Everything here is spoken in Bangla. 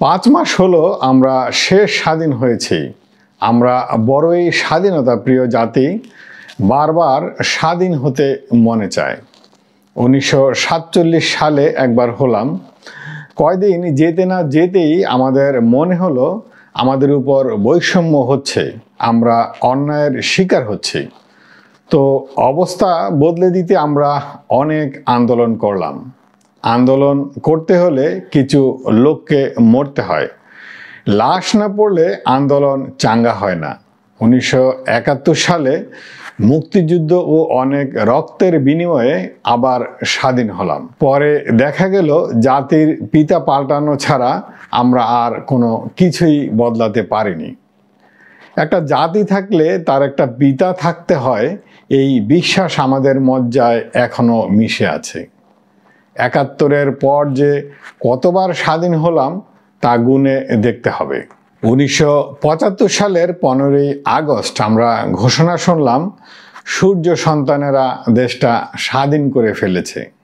5 মাস হলো আমরা শেষ স্বাধীন হয়েছি। আমরা বড়ই স্বাধীনতা প্রিয় জাতি, বারবার স্বাধীন হতে মনে চায়। 1947 সালে একবার হলাম। কয়দিন যেতে না যেতেই আমাদের মনে হলো আমাদের উপর বৈষম্য হচ্ছে, আমরা অন্যায়ের শিকার হচ্ছি। তো অবস্থা বদলে দিতে আমরা অনেক আন্দোলন করলাম। আন্দোলন করতে হলে কিছু লোককে মরতে হয়। লাশ না পড়লে আন্দোলন চাঙ্গা হয় না। 1971 সালে মুক্তিযুদ্ধ ও অনেক রক্তের বিনিময়ে আবার স্বাধীন হলাম। পরে দেখা গেল জাতির পিতা পাল্টানো ছাড়া আমরা আর কোনো কিছুই বদলাতে পারিনি। একটা জাতি থাকলে তার একটা পিতা থাকতে হয়, এই বিশ্বাস আমাদের মজ্জায় এখনো মিশে আছে। 71-এর পর যে কতবার স্বাধীন হলাম তা গুণে দেখতে হবে। 1975 সালের 15ই আগস্ট আমরা ঘোষণা শুনলাম, সূর্য সন্তানেরা দেশটা স্বাধীন করে ফেলেছে।